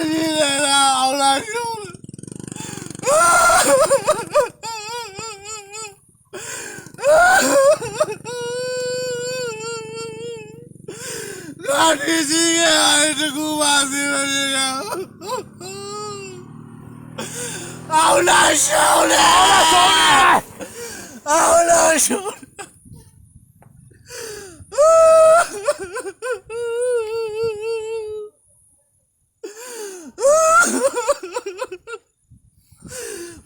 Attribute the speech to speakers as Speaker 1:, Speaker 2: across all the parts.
Speaker 1: 你来了，好难受。那你今天还是哭吧，媳妇这个，好难受的，好难受的。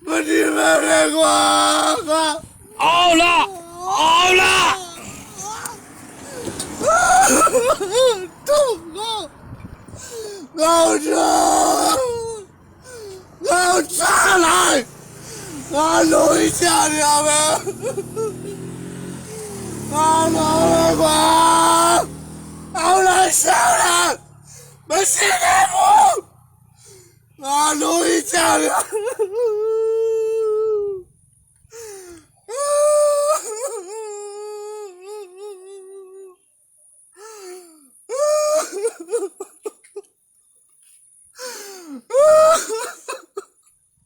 Speaker 1: 不你们别管，
Speaker 2: 熬了，
Speaker 1: 痛，我上来，我弄一下你们，我弄了好难受了，没事的不，我弄一下你。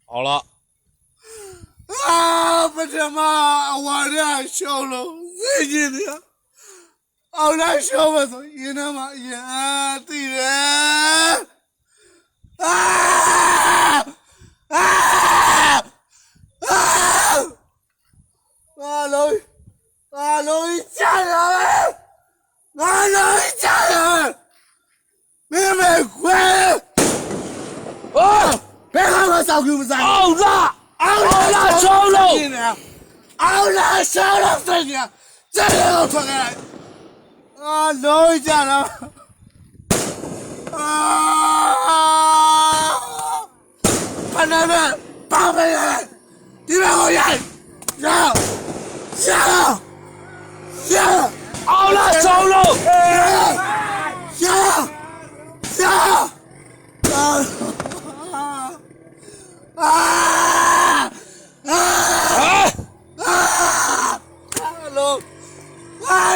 Speaker 2: 好了，
Speaker 1: 不他妈，我这笑了，最近的，好难受吧？都一他妈呀，对人，弄一家人，弄一家人，妹妹乖，别看我早给不在。
Speaker 2: 熬了，烧了，
Speaker 1: 熬了，烧了，这个，这个我脱开来，弄一家人，把他们绑回来，你们我演，下，
Speaker 2: 熬了，烧了，
Speaker 1: 下，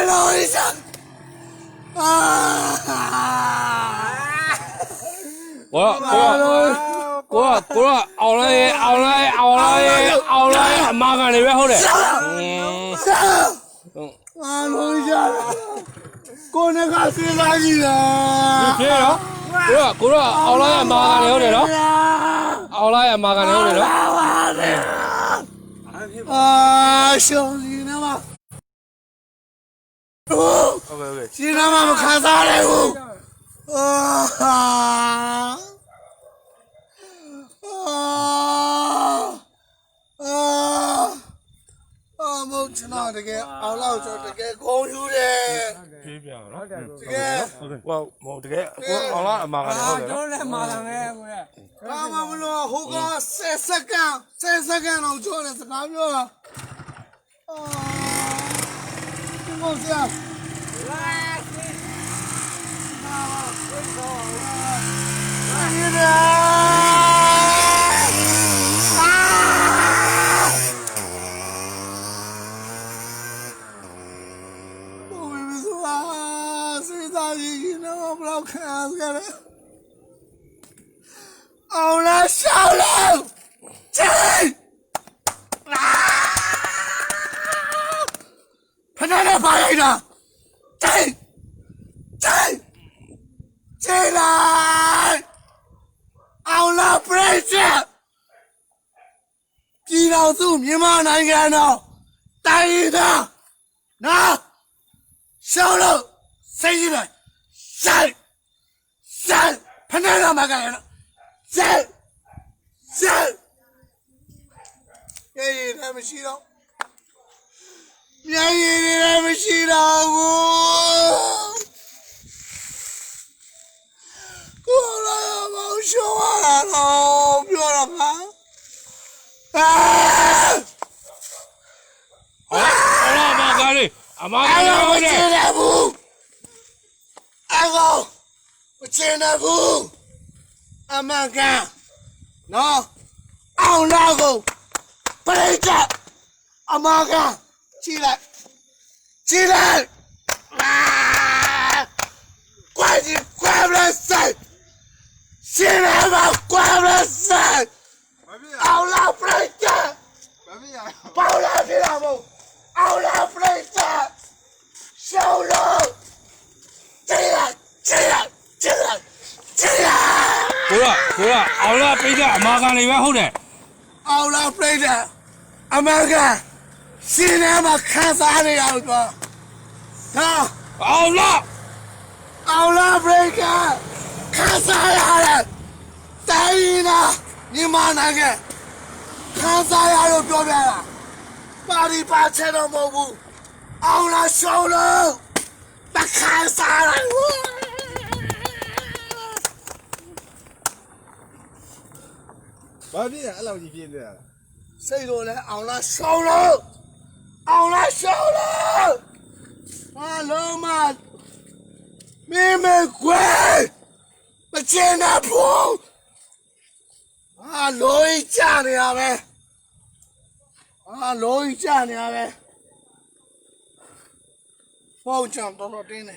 Speaker 1: 弄一下，
Speaker 2: 过了，熬了，麻烦你别后来。
Speaker 1: 弄一下，过年看谁来你了？
Speaker 2: 你了，过了，熬了麻烦你后来了，熬了麻烦你后来
Speaker 1: 了。兄弟们嘛
Speaker 2: ，OK，
Speaker 1: 今天我们看啥来不？我知道这个，俺老说这个公有的，
Speaker 2: 这边了，
Speaker 1: 这个，
Speaker 2: 我这个，熬了麻烦你后来了。
Speaker 1: 俺们不说后刚三干了，叫的是干咩了？怎么这样？你的。我看这个，好难受了，快点来发一个，进来，好了，不认识，地道组密码难看到，大一的，那，小楼，谁进来？三，碰到他妈干了，三，免疫他们洗脑，免疫他们洗脑过来呀，毛小啊，老不要了
Speaker 2: 好了，麻烦你，
Speaker 1: 我进来不？我进来不？俺们干，喏，俺那个不能干，俺们干，进来，快点，快不来塞，进来吧，关了塞，奥拉布雷加，包拉皮拉姆，奥拉布雷加，小龙，进来，进来，进来，进来！
Speaker 2: ကိုရအောင်လာပိတ်ကအမာကန်တွေပဲဟုတ်တယ်
Speaker 1: 奥拉布雷加，阿妈干，进来吧，看啥的样子？啊！
Speaker 2: အောင်လာ
Speaker 1: 奥拉布雷加，看啥样的？大姨呢？你妈那个？看啥样都表变了，把你把钱都没付，熬了小龙，那看啥了？
Speaker 3: ဘာဖြစ်ရအဲ့လောက်ကြီးပြင်းနေတာ
Speaker 1: 谁说的？熬了小龙，熬了小龙，啊老妈，妹妹乖，我见他不？啊，老一家的呀呗。 啊，老一家呢呗，包浆多少斤呢？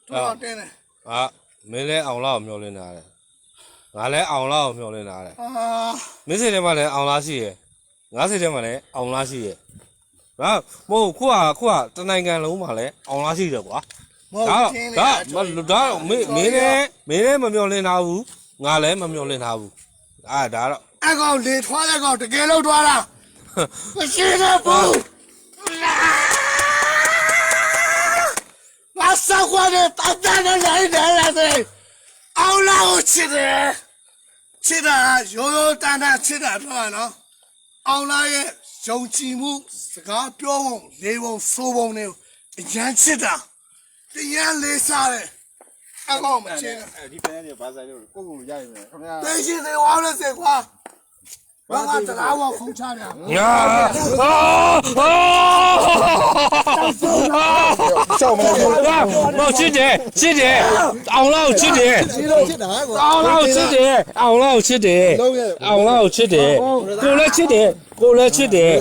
Speaker 1: 多少斤呢？
Speaker 2: အာမင်းလဲအောင်လာကိုမျောလင်းတာလေငါလဲအောင်လာကိုမျောလင်းတာလေ
Speaker 1: 啊，
Speaker 2: မင်းစိတ်ထဲမှာလဲအောင်လာရှိရယ်ငါစိတ်ထဲမှာလဲအောင်လာရှိရယ်ဟာမဟုတ်ခုကတနိုင်ငံလုံးမှာလဲအောင်လာရှိတယ်ကွာ
Speaker 1: 没
Speaker 2: ဒါ
Speaker 1: 斤
Speaker 2: ဒါ
Speaker 1: 的。
Speaker 2: ဒါမင်းလဲမမျောလင်းထားဘူးငါလဲမမျောလင်းထားဘူးအာဒါတော့
Speaker 1: 俺搞累脱了搞，这给老多了，我现在不。我生活的大大的来来了的，熬了我吃的，吃的悠悠淡淡吃的多呢，熬了也用积木自个表望、内望、手望的，一样吃的，这样累啥的，俺搞没吃的。
Speaker 3: အဲ့ဒီဖန်တွေဘာဆိုင်လို့ကိုကိုရရင်မယ်ခင်ဗျာ
Speaker 1: 对现在忘了这块，我这拉我空差的。
Speaker 2: ညာ
Speaker 3: ရှောက်မလား
Speaker 2: မဟုတ်ချစ်တယ်အောင်လာကိုချစ်တယ်
Speaker 3: ဒီလိုဖြစ်တာကွာ
Speaker 2: အောင်လာကိုချစ်တယ်အောင်လာကိုချစ်တယ်
Speaker 3: လုံးရဲ့
Speaker 2: အောင်လာကိုချစ်တယ်ကိုလည်းချစ်တယ်ကိုလည်းချစ်တယ်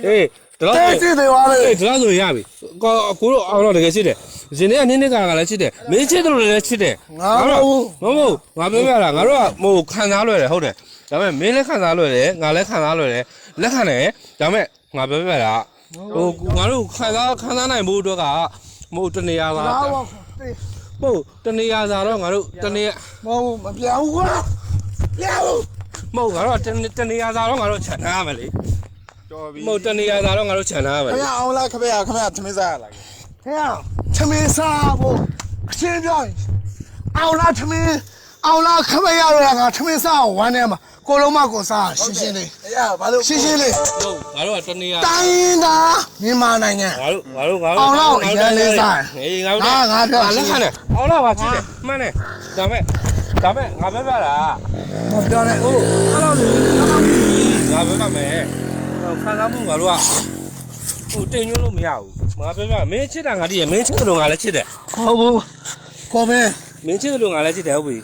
Speaker 2: အေးဒါတော့
Speaker 1: 对现在忘了，
Speaker 2: အေးဒါဆိုရပြီကိုတို့အောင်လာတကယ်ချစ်တယ်ရှင်နေကနင်းနေကလည်းချစ်တယ်မင်းချစ်တယ်လို့လည်းချစ်တယ်မဟုတ်ငါပြောပြတာငါတို့ကဟိုခံစားလွယ်တယ်ဟုတ်တယ်ဒါပေမဲ့မင်းလည်းခံစားလွယ်တယ်ငါလည်းခံစားလွယ်တယ်လက်ခံတယ်ဒါပေမဲ့ငါပြောပြတာဟိုငါတို့ခံစားနိုင်ဖို့အတွက်ကမဟုတ်တနေရာက
Speaker 1: 拉我对，
Speaker 2: မဟုတ်တနေရာစာတော့ငါတို့တနေ
Speaker 1: 我别我，别我，
Speaker 2: မဟုတ်ငါတို့တနေရာစာတော့ငါတို့ခြံထားရမယ်လေ
Speaker 3: တော်ပြီ
Speaker 2: မဟုတ်တနေရာစာတော့ငါတို့ခြံထားရမယ်
Speaker 3: ခင်
Speaker 2: လေ
Speaker 3: ဗျာအောင်လားခင်ဗျာသမင်းစားရလား
Speaker 1: 这样，吃没啥不？现在，熬了吃没，熬了可没要了个吃没啥玩的嘛，过了嘛过啥，新鲜的，
Speaker 3: အေးရဘာလို့
Speaker 1: 新鲜的，
Speaker 2: ဟုတ်ငါတို့ကတနေရာ
Speaker 1: 单一的，你妈那年，
Speaker 2: ငါတို့
Speaker 1: အောင်လောက်အရင်လေးစား
Speaker 2: အေးငါတို့
Speaker 1: ငါပြော
Speaker 2: လက်ခံတယ်အောင်လောက်ပါချစ်တယ်မှန်တယ်ဒါမဲ့ငါပြောပြတာ
Speaker 1: 我表嘞，
Speaker 2: ဟုတ်အဲ့လိုငါပြောပါမယ်ခံစားမှုငါတို့ကဟိုတင်ညွှန်းလို့မရဘူးငါပြောပြမင်းချစ်တာငါတည်းရမင်းချစ်တယ်လို့ငါလည်းချစ်တယ်
Speaker 1: 好不？过没？
Speaker 2: မင်းချစ်တယ်လို့ငါလည်းချစ်တယ်ဟုတ်ပြီ